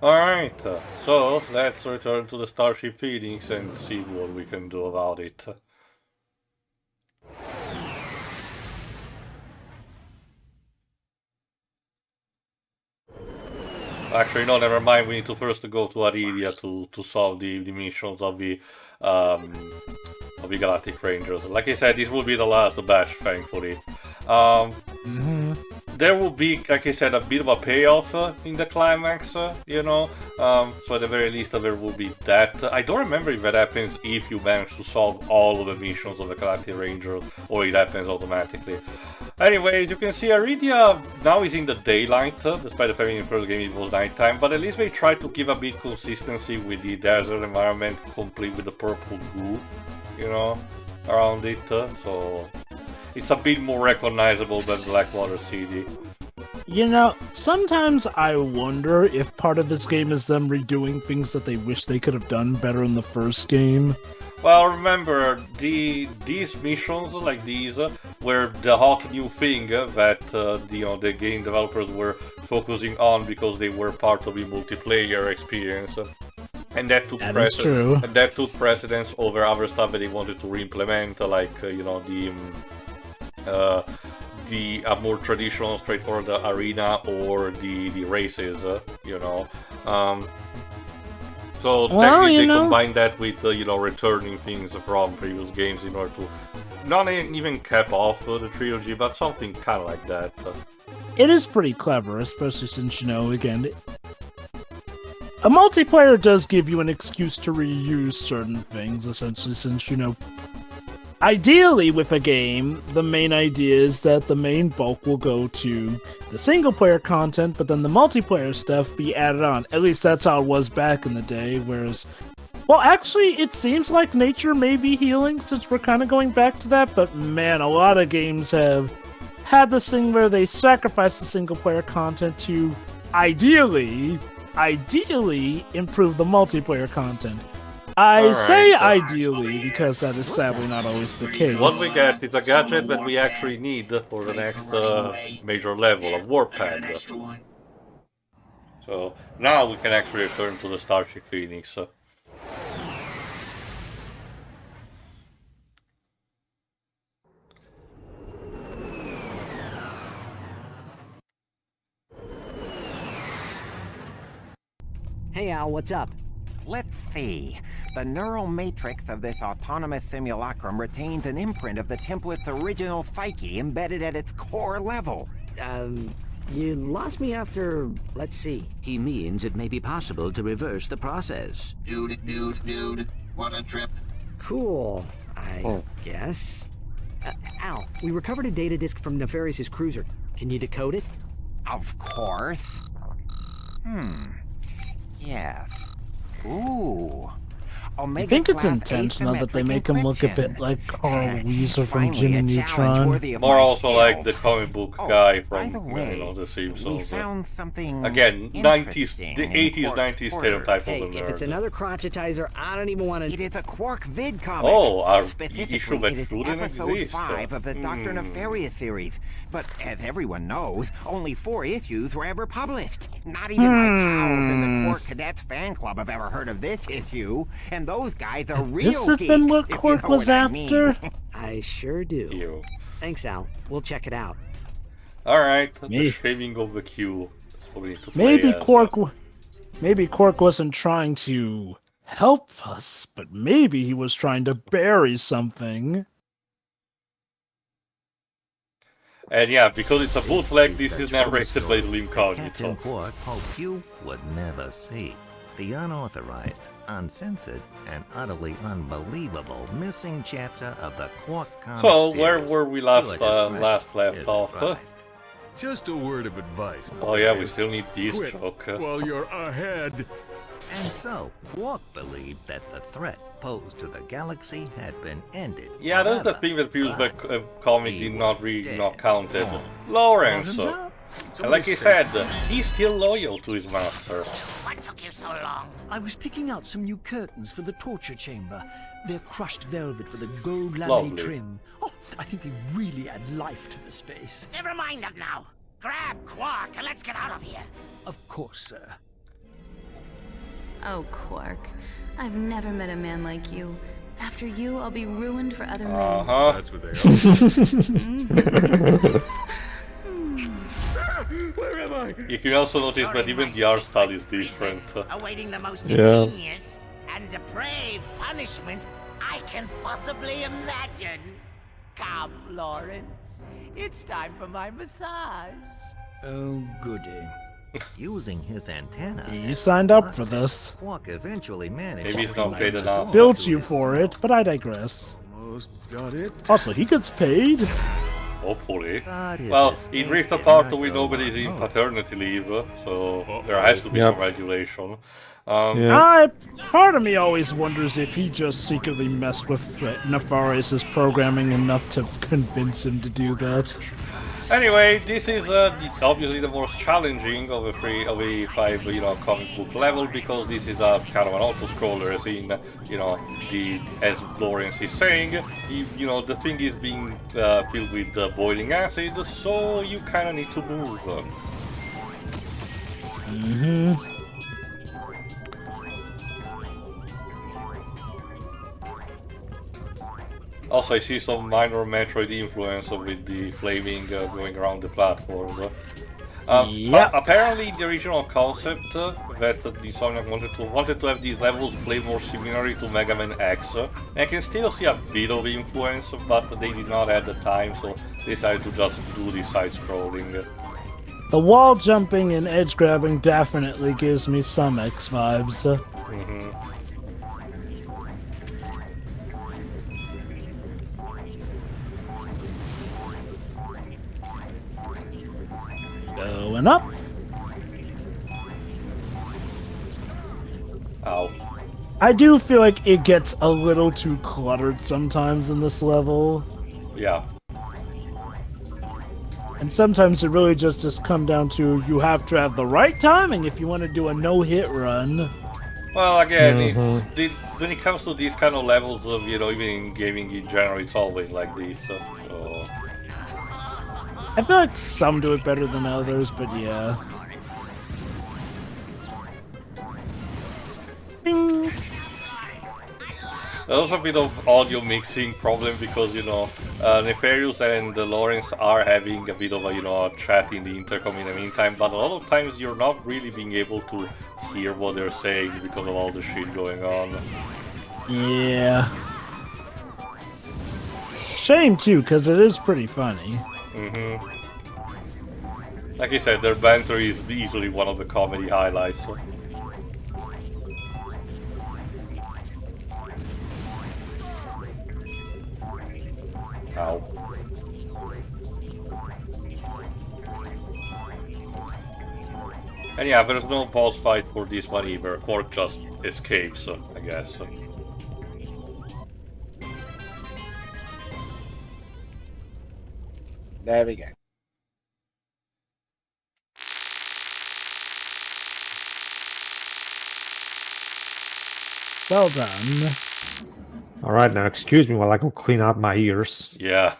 Alright, so let's return to the Starship Phoenix and see what we can do about it. Actually, no, never mind. We need to first go to Aridia to solve the missions um, of the Galactic Rangers. Like I said, this will be the last batch, thankfully. Um, there will be, like I said, a bit of a payoff in the climax, you know. So at the very least, there will be that. I don't remember if that happens if you manage to solve all of the missions of the Galactic Rangers, or it happens automatically. Anyway, as you can see, Aridia now is in the daylight, despite the fact in the first game it was nighttime, but at least they tried to give a bit consistency with the desert environment, complete with the purple goo, you know, around it, so it's a bit more recognizable than Blackwater City. You know, sometimes I wonder if part of this game is them redoing things that they wish they could have done better in the first game. Well, remember, these missions like these were the hot new thing that the game developers were focusing on because they were part of the multiplayer experience. And that took precedence over other stuff that they wanted to re-implement, like a more traditional, straightforward arena or the races, you know. So technically they combine that with returning things from previous games in order to not even cap off the trilogy, but something kind of like that. It is pretty clever, especially since, again, a multiplayer does give you an excuse to reuse certain things, essentially, since, ideally with a game, the main idea is that the main bulk will go to the single-player content, but then the multiplayer stuff be added on. At least that's how it was back in the day, whereas... Well, actually, it seems like nature may be healing, since we're kind of going back to that, but man, a lot of games have had this thing where they sacrifice the single-player content to, ideally, improve the multiplayer content. I say ideally because that is sadly not always the case. What we get is a gadget that we actually need for the next major level, a warp pad. So now we can actually return to the Starship Phoenix. Hey Al, what's up? Let's see. The neural matrix of this autonomous simulacrum retains an imprint of the template's original psyche embedded at its core level. You lost me after... let's see. He means it may be possible to reverse the process. Dude. What a trip. Cool, I guess. Al, we recovered a data disk from Nefarious's cruiser. Can you decode it? Of course. Yes. Ooh. I think it's intentional that they make him look a bit like Carl Weezer from Jimmy Neutron. Or also like the comic book guy from the Simpsons. Again, 90s, the 80s, 90s stereotype of the nerd. If it's another crotchetizer, I don't even want to... It is a Qwark vid comic. Oh, our specifically, issue that it is shouldn't episode exist. 5 of the Dr. Nefarious series. But as everyone knows, only 4 issues were ever published. Not even my pals in the Qwark Cadets fan club have ever heard of this issue. And those guys are real geeks. This has been what Qwark was after? I sure do. Ew. Thanks, Al. We'll check it out. Alright, the shaving of the queue. Maybe Qwark wasn't trying to help us, but maybe he was trying to bury something. And yeah, because it's a bootleg, this is narrated by Slim Captain Cognito. Qwark hoped you would never see the unauthorized, uncensored, and utterly unbelievable missing chapter of the Qwark comic So, series. where were we last left off? Just a word of advice. Oh yeah, we still need this Quit joke. while you're ahead. And so, Qwark believed that the threat posed to the galaxy had been ended. Yeah, that's the thing that feels like comic did not really not counted. Lawrence! And like I said, he's still loyal to his master. What took you so long? I was picking out some new curtains for the torture chamber. They're crushed velvet with a gold lamelate Lovely. trim. Oh, I think they really add life to the space. Never mind them now. Grab Qwark and let's get out of here. Of course, sir. Oh, Qwark. I've never met a man like you. After you, I'll be ruined for other men. That's what they are. Where am I? You can also notice that even the art style is different. Awaiting the most ingenious and depraved punishment I can possibly imagine. Come, Lawrence. It's time for my massage. Oh, goody. Using his antenna. You signed up for this. Qwark eventually managed Maybe he's to not paid the enough. storm Built to you his for side. it, but I digress. Almost got it. Also, he gets paid. Hopefully. But his Well, escape in Rift did Apart not we go know that he's in unnoticed. paternity leave, so there has to be some regulation. Part of me always wonders if he just secretly messed with Nefarious' programming enough to convince him to do that. Anyway, this is obviously the most challenging of a 5, comic book level, because this is a kind of an auto-scroller, as in, as Lawrence is saying, the thing is being filled with boiling acid, so you kind of need to move. Also, I see some minor Metroid influence with the flaming going around the platforms. Apparently, the original concept that the Insomniac wanted to have these levels play more similarly to Mega Man X. I can still see a bit of influence, but they did not have the time, so they decided to just do the side-scrolling. The wall jumping and edge grabbing definitely gives me some X vibes. Going up. Ow. I do feel like it gets a little too cluttered sometimes in this level. Yeah. And sometimes it really just come down to you have to have the right timing if you want to do a no-hit run. Well, again, when it comes to these kind of levels of, even in gaming in general, it's always like this. So. I feel like some do it better than others, but yeah. Bing. There's also a bit of audio mixing problem because, Nefarious and Lawrence are having a bit of a, chat in the intercom in the meantime, but a lot of times you're not really being able to hear what they're saying because of all the shit going on. Yeah. Shame, too, because it is pretty funny. Like I said, their banter is easily one of the comedy highlights. So. Ow. And yeah, there's no boss fight for this one either. Qwark just escapes, I guess. There we go. Well done. Alright, now excuse me while I go clean out my ears. Yeah.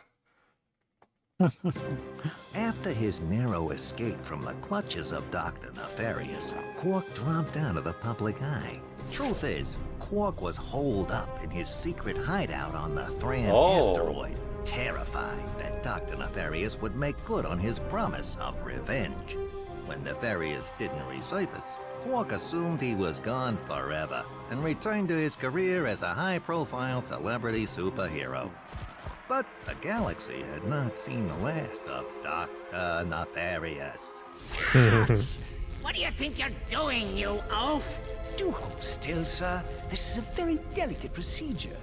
After his narrow escape from the clutches of Dr. Nefarious, Qwark dropped out of the public eye. Truth is, Qwark was holed up in his secret hideout on the Thran asteroid, terrified that Dr. Nefarious would make good on his promise of revenge. When Nefarious didn't resurface, Qwark assumed he was gone forever and returned to his career as a high-profile celebrity superhero. But the galaxy had not seen the last of Dr. Nefarious. What do you think you're doing, you oaf? Do hold still, sir. This is a very delicate procedure.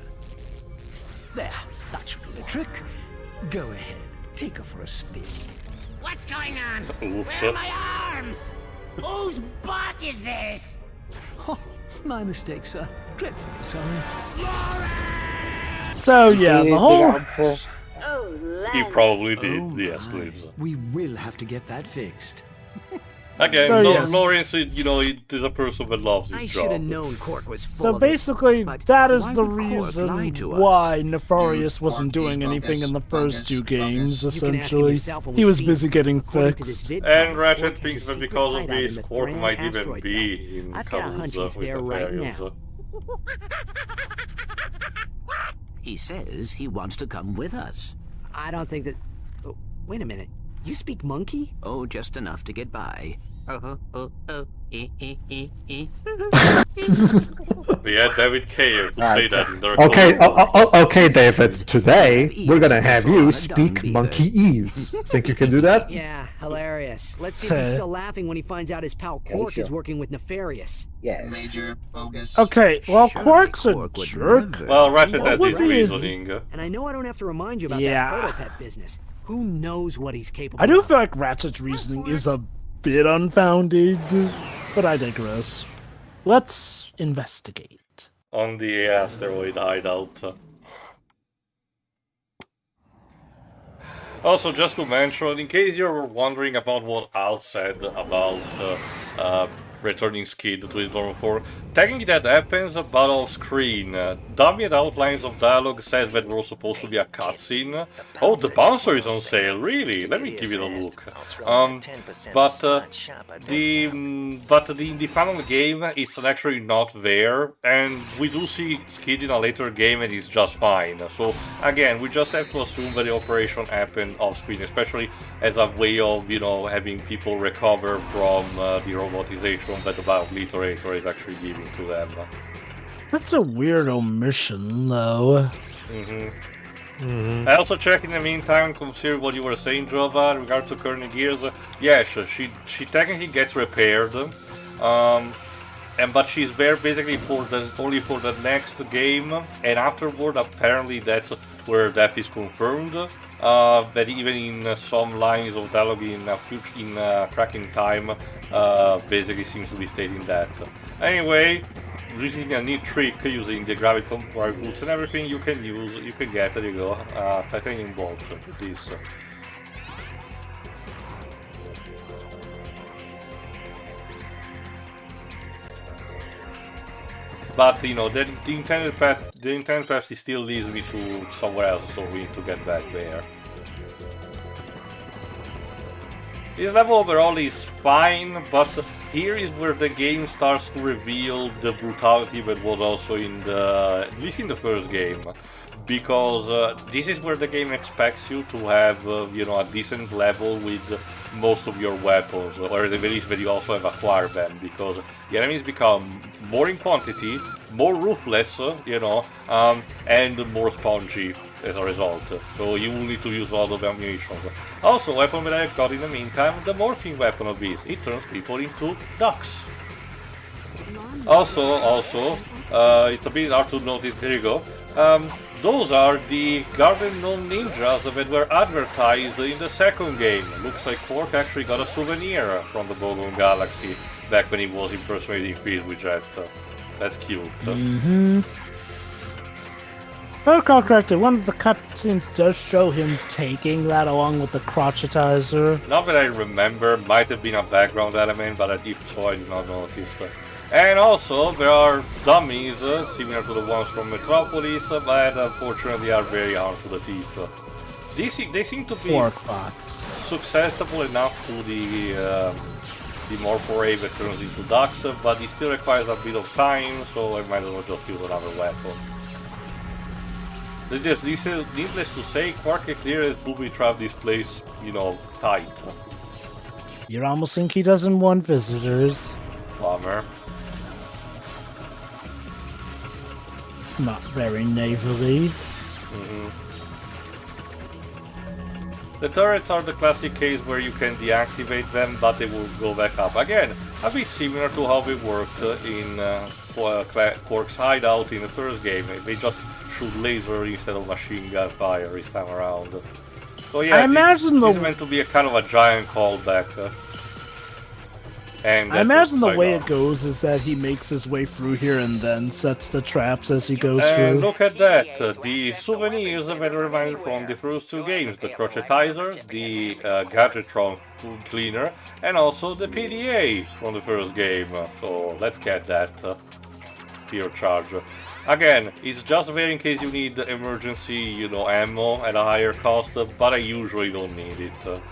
There, that should do the trick. Go ahead, take her for a spin. What's going on? Oops. Where are my arms? Whose butt is this? Oh, my mistake, sir. Dreadfully sorry. So yeah, the whole... He probably did, yes, please. We will have to get that fixed. Again, So, yes. Lawrence, you know, it is a person that loves his I job. should have known Qwark was full So of it. basically, But that is why the would Qwark lie reason to us? why Nefarious wasn't doing anything in the first two games, You can ask him essentially. yourself when He we was see busy him. getting According to this fixed. vid And file, Ratchet Qwark thinks has a that because secret of hideout this, in the Qwark Thran might even Asteroid be belt. in I've got a hunch cahoots he's with there right Nefarious. now. He says he wants to come with us. I don't think that... Oh, wait a minute. You speak monkey? Oh, just enough to get by. We had David Kayer to say that in the Okay, recording. okay, David. Today we're gonna have you speak monkeyese. Think you can do that? Yeah, hilarious. Let's see if he's still laughing when he finds out his pal Qwark is working with Nefarious. Yes. Major bogus. Okay, well, Quark's a jerk. Well, Ratchet What had would his be- reasoning. And I know I don't have to remind you about Yeah. that prototype business. Who knows what he's capable I do of? feel like Ratchet's reasoning is a bit unfounded, but I digress. Let's investigate. On the asteroid hideout. Also, just to mention, in case you're wondering about what Al said about returning Skid to his normal form, technically that happens, but off screen. Dummy outlines of dialogue says that we're supposed to be a cutscene. Oh, the bouncer is on sale, really? Let me give it a look. But in the final game, it's actually not there, and we do see Skid in a later game, and it's just fine. So again, we just have to assume that the operation happened off screen, especially as a way of, you know, having people recover from the robotization that the Obliterator is actually giving to them. That's a weird omission, though. I also checked in the meantime, consider what you were saying, Jova, in regard to Kearney Gears. Yes, she technically gets repaired, but she's there basically only for the next game, and afterward, apparently that's where death is confirmed. That even in some lines of dialogue in Cracking Time, basically seems to be stating that. Anyway, using a neat trick using the gravity boots and everything, you can get, there you go, titanium bolt. This. But you know, the intended path still leads me to somewhere else, so we need to get back there. This level overall is fine, but here is where the game starts to reveal the brutality that was also at least in the first game. Because this is where the game expects you to have, you know, a decent level with most of your weapons, or at the very least that you also have acquired them, because the enemies become more in quantity, more ruthless, you know, and more spongy as a result. So you will need to use a lot of ammunition. Also, weapon that I got in the meantime, the morphing weapon of this. It turns people into ducks. Also, it's a bit hard to notice. There you go. Those are the Garden Gnome ninjas that were advertised in the second game. Looks like Qwark actually got a souvenir from the Bogon Galaxy back when he was impersonating Fizz with Jet. That's cute. If I recall correctly, one of the cutscenes does show him taking that along with the crotchetizer. Not that I remember, might have been a background element, but if so, I did not notice. And also, there are dummies, similar to the ones from Metropolis, but unfortunately are very hard to the teeth. They seem to be susceptible enough to the Morpho Ray that turns into ducks, but it still requires a bit of time, so I might as well just use another weapon. Needless to say, Qwark clearly booby-trapped this place, you know, tight. You'd almost think he doesn't want visitors. Bummer. Not very naively. The turrets are the classic case where you can deactivate them, but they will go back up. Again, a bit similar to how they worked in Qwark's hideout in the first game. They just shoot laser instead of machine gun fire this time around. So yeah, I imagine this is meant to be a kind of a giant callback. And I imagine the way it goes is that he makes his way through here and then sets the traps as he goes and through. look at that, the souvenirs that reminded from the first two games, the Crotchetizer, the Gadgetron food cleaner, and also the PDA from the first game. So let's get that pure charge. Again, it's just there in case you need emergency, you know, ammo at a higher cost, but I usually don't need it. So.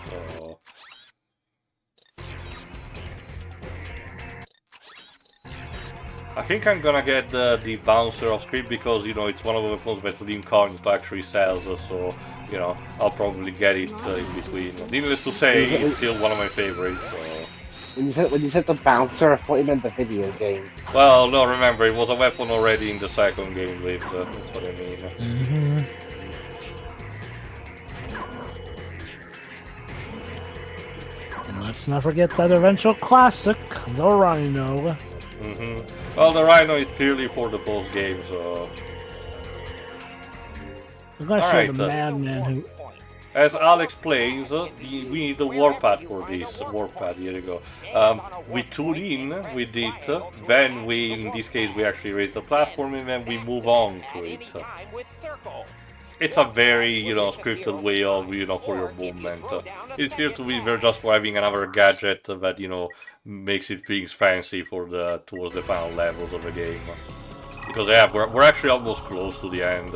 I think I'm gonna get the bouncer off screen because, you know, it's one of the weapons that the Incognito actually sells, so, you know, I'll probably get it in between. Needless to say, it's still one of my favorites, so... When you said the bouncer, I thought you meant the video game. Well, no, remember, it was a weapon already in the second game, Liv, that's what I mean. Mm-hmm. And let's not forget that eventual classic, the Rhino. Mm-hmm. Well, the Rhino is purely for the boss game, so... I'm gonna show the madman who... As Al explains, we need the warpad for this. Warpad, here you go. We tune in with it, then we, in this case, we actually raise the platform and then we move on to it. It's a very, you know, scripted way of, you know, for your movement. It's here to be there just for having another gadget that, you know, makes it things fancy for the towards the final levels of the game. Because yeah, we're actually almost close to the end.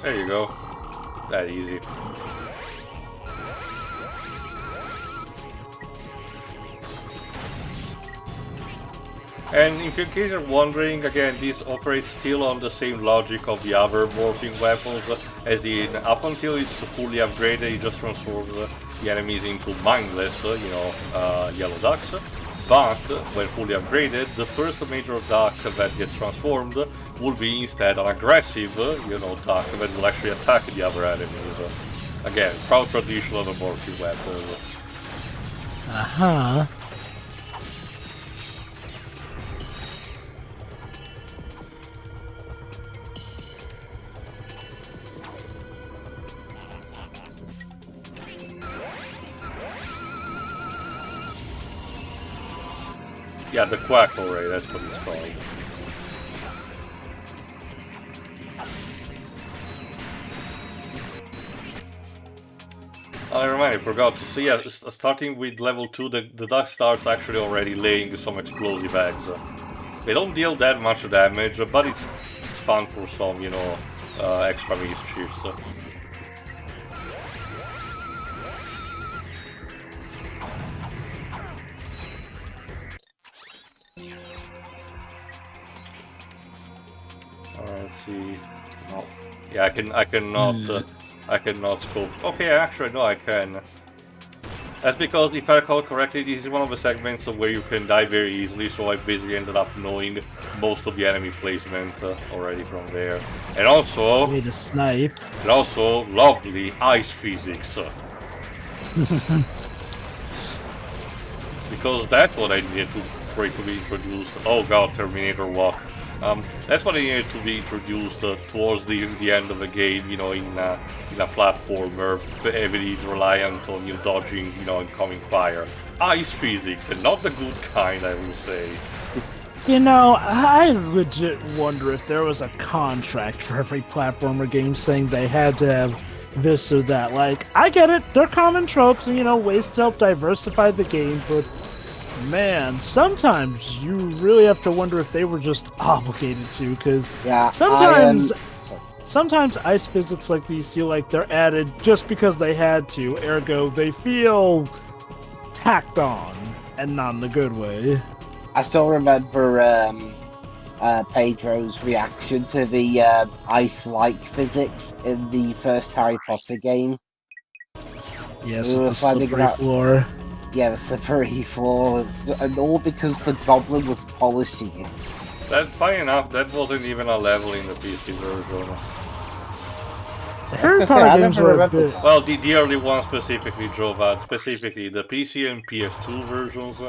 There you go. That easy. And in case you're wondering, again, this operates still on the same logic of the other morphing weapons, as in, up until it's fully upgraded, it just transforms the enemies into mindless, you know, yellow ducks. But, when fully upgraded, the first major duck that gets transformed will be instead an aggressive, you know, duck that will actually attack the other enemies. Again, proud tradition of the morphing weapons. Uh-huh. Yeah, the Qwark array, that's what it's called. I remind, I forgot to see, yeah, starting with level 2, the duck starts actually already laying some explosive eggs. They don't deal that much damage, but it's fun for some, you know, extra mischiefs. Let's see. Oh, yeah, I cannot scope. Okay, actually, no, I can. That's because, if I recall correctly, this is one of the segments where you can die very easily, so I basically ended up knowing most of the enemy placement already from there. And also... Way to snipe. And also, lovely ice physics. Because that's what I needed for it to be introduced. Oh god, Terminator Walk. That's what I needed to be introduced towards the end of the game, you know, in a platformer, heavily reliant on you dodging, you know, incoming fire. Ice physics, and not the good kind, I will say. You know, I legit wonder if there was a contract for every platformer game saying they had to have this or that. Like, I get it, they're common tropes and, you know, ways to help diversify the game, but man, sometimes you really have to wonder if they were just obligated to, because sometimes ice physics like these feel like they're added just because they had to, ergo they feel tacked on, and not in a good way. I still remember Pedro's reaction to the ice-like physics in the first Harry Potter game. Yes, the slippery floor. Yeah, the slippery floor, and all because the goblin was polishing it. That's funny enough, that wasn't even a level in the PC version. The Harry I say, Potter I games never were a remember bit. Well, the early ones specifically, Jovad, specifically the PC and PS2 versions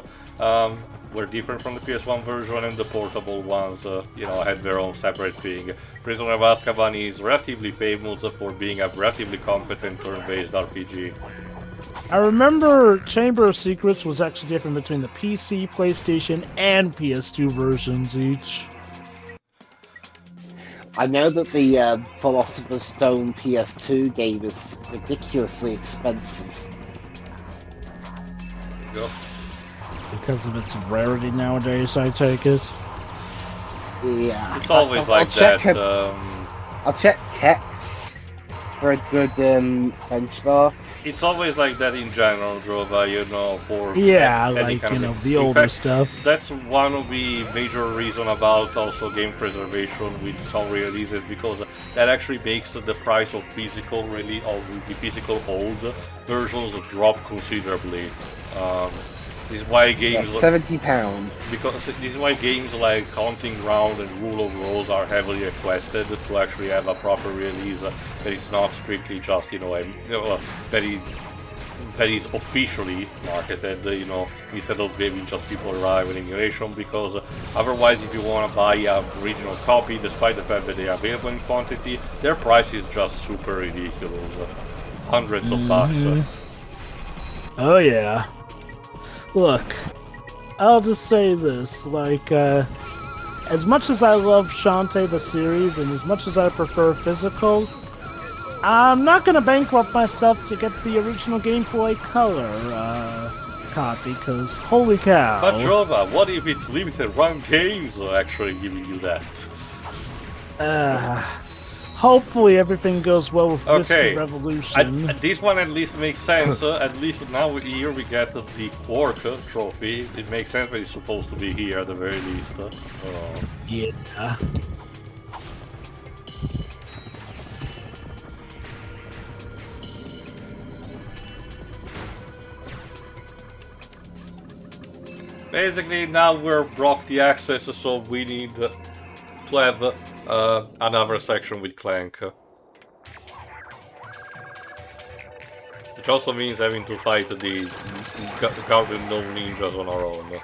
were different from the PS1 version, and the portable ones, had their own separate thing. Prisoner of Azkaban is relatively famous for being a relatively competent turn-based RPG. I remember Chamber of Secrets was actually different between the PC, PlayStation, and PS2 versions each. I know that the Philosopher's Stone PS2 game is ridiculously expensive. There you go. Because of its rarity nowadays, I take it. Yeah. It's always like check that. I'll check Kex for a good benchmark. It's always like that in general, Drova, for Yeah, any like, kind of the in older fact, stuff. That's one of the major reasons about also game preservation with some releases, because that actually makes the price of the physical old versions drop considerably. This is why games £70. because this is why games like Haunting Ground and Rule of Rose are heavily requested to actually have a proper release that is not strictly just that is officially marketed, instead of giving just people arrive in emulation, because otherwise if you want to buy an original copy, despite the fact that they are available in quantity, their price is just super ridiculous. Hundreds of bucks. Oh yeah. Look, I'll just say this, as much as I love Shantae the series, and as much as I prefer physical, I'm not gonna bankrupt myself to get the original Game Boy Color copy, because holy cow. But Jova, what if it's limited run games actually giving you that? Hopefully everything goes well with Okay. Risky Revolution. This one at least makes sense. At least now here we get the Qwark trophy. It makes sense that it's supposed to be here at the very least. Yeah. Basically, now we're blocked the access, so we need to have another section with Clank. Which also means having to fight the Garden Gnome ninjas on our own.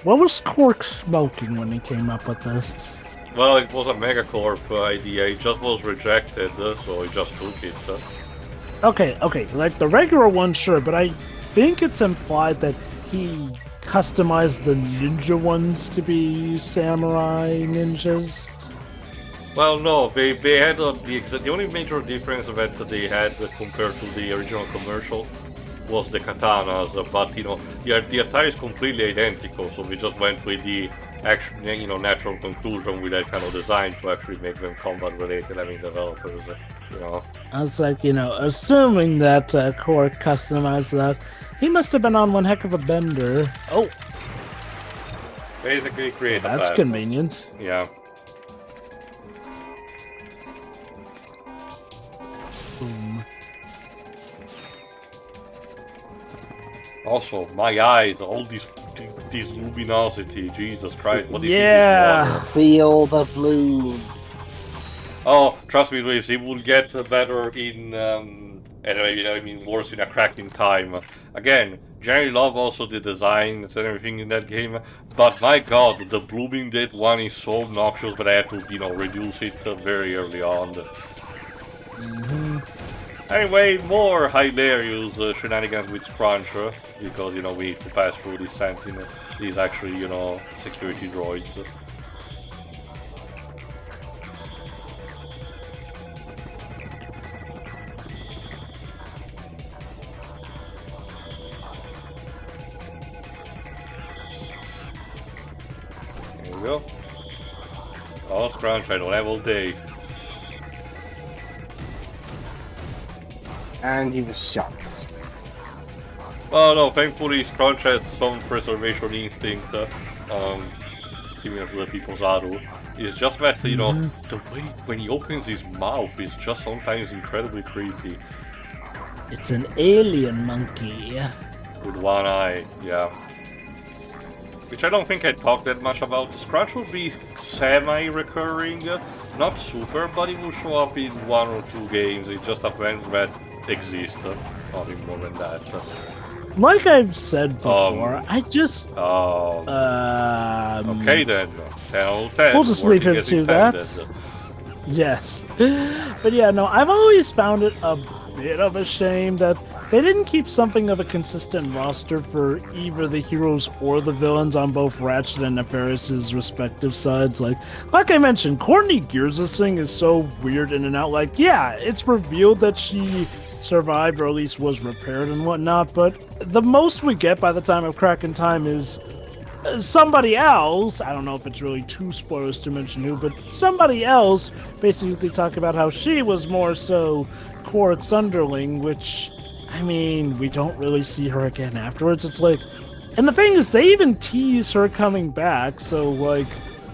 What was Qwark smoking when he came up with this? Well, it was a Megacorp idea, it just was rejected, so he just took it. Okay, like the regular one, sure, but I think it's implied that he customized the ninja ones to be samurai ninjas. Well, no, they had the only major difference that they had compared to the original commercial was the katanas, but the attire is completely identical, so we just went with the natural conclusion with that kind of design to actually make them combat related. I mean, developers, I was like, assuming that Qwark customized that, he must have been on one heck of a bender. Oh, basically create a that's path. convenient. Yeah. Boom. Also, my eyes, all this luminosity, Jesus Christ, what is in Yeah. this water? Feel the bloom. Oh, trust me, Waves, it will get better in, worse in a cracking time. Again, generally love also the designs and everything in that game, but my god, the blooming dead one is so obnoxious that I had to, reduce it very early on. Anyway, more hilarious shenanigans with Scrunch, because, we need to pass through these sentinels, these actually, security droids. There we go. Oh, Scrunch, I don't have all day. And he was shot. Well, no, thankfully Scrunch had some preservation instinct, similar to the people's Aru. It's just that, the way when he opens his mouth is just sometimes incredibly creepy. It's an alien monkey. With one eye, yeah. Which I don't think I talked that much about. Scrunch will be semi-recurring, not super, but it will show up in 1 or 2 games. It's just a event that exists, nothing more than that. Like I've said before, I just... okay then, 10 out of 10. We'll just leave him to that. Yes. But yeah, no, I've always found it a bit of a shame that they didn't keep something of a consistent roster for either the heroes or the villains on both Ratchet and Nefarious' respective sides. Like I mentioned, Courtney Gears' thing is so weird in and out. Like, yeah, it's revealed that she survived or at least was repaired and whatnot, but the most we get by the time of Crack in Time is somebody else, I don't know if it's really too spoilers to mention who, but somebody else basically talk about how she was more so Qwark's underling, which, I mean, we don't really see her again afterwards. It's like, and the thing is, they even tease her coming back, so like,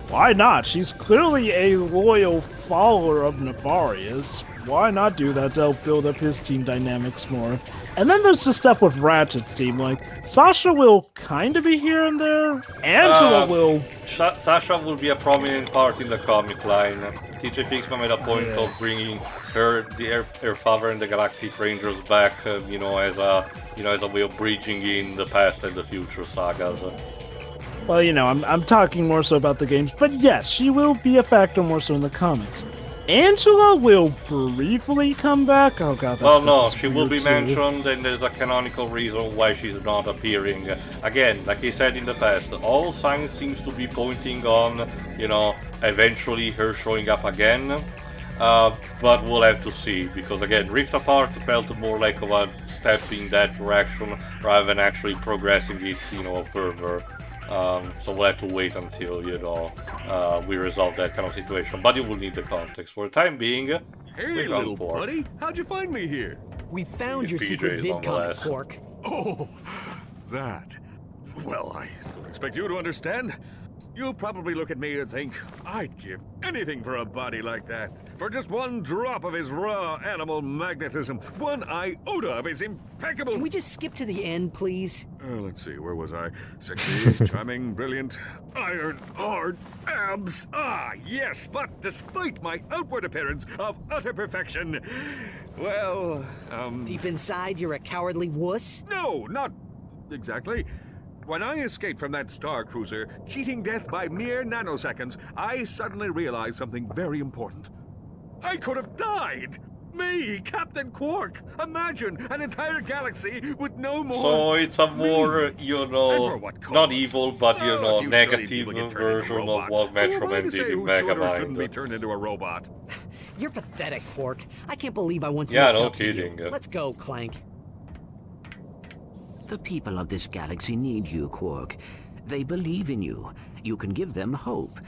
why not? She's clearly a loyal follower of Nefarious. Why not do that to help build up his team dynamics more? And then there's the stuff with Ratchet's team, like, Sasha will kind of be here and there, Angela will... Sasha will be a prominent part in the comic line. TJ Fixman made a point of bringing her father and the Galactic Rangers back, you know, as a way of bridging in the past and the future sagas. Well, you know, I'm talking more so about the games, but yes, she will be a factor more so in the comics. Angela will briefly come back. Oh god, that's well, no, she will be mentioned, and there's a canonical reason why she's not appearing. Again, like I said in the past, all signs seems to be pointing on, you know, eventually her showing up again. But we'll have to see, because again, Rift Apart felt more like a step in that direction rather than actually progressing it, you know, further. So we'll have to wait until, you know, we resolve that kind of situation. But you will need the context. For the time being, hey, little buddy, how'd you find me here? We found your secret vid comic, Qwark. Oh, that. Well, I don't expect you to understand. You'll probably look at me and think, I'd give anything for a body like that. For just one drop of his raw animal magnetism, one iota of his impeccable... Can we just skip to the end, please? Let's see, where was I? Sexy, charming, brilliant, iron, hard, abs. Ah, yes, but despite my outward appearance of utter perfection, well, Deep inside, you're a cowardly wuss? No, not exactly. When I escaped from that star cruiser, cheating death by mere nanoseconds, I suddenly realized something very important. I could have died! Me, Captain Qwark! Imagine an entire galaxy with no more... So it's a more, you know, not evil, but, you know, negative version of what Metro Man did in Megamind. Be turned into a robot. You're pathetic, Qwark. I can't believe I once yeah, looked no up kidding. To you. Let's go, Clank. The people of this galaxy need you, Qwark. They believe in you. You can give them hope.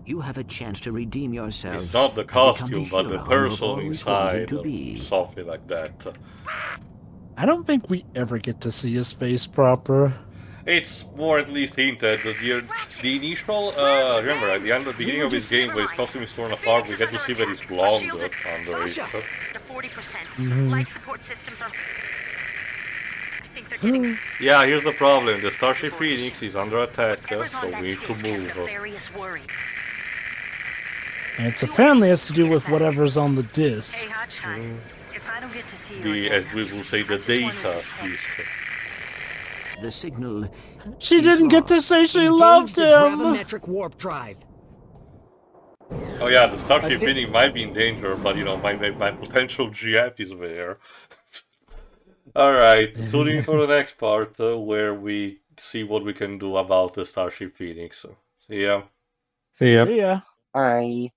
You have a chance to redeem yourself. It's not the costume, but the person inside, something like that. I don't think we ever get to see his face proper. It's more at least hinted. The initial, remember, at the end of the beginning of his game, where his costume is torn apart, we get to see that he's blonde under it. To 40%. Life support systems are... Yeah, here's the problem. The Starship Phoenix is under attack, so we need to move. And it apparently has to do with whatever's on the disc. As we will say, the data disc. The signal. She didn't get to say she loved him. Gravimetric warp drive. Oh yeah, the Starship Phoenix might be in danger, but you know, my potential GF is there. Alright, tune in for the next part where we see what we can do about the Starship Phoenix. See ya. See ya. See ya. Bye.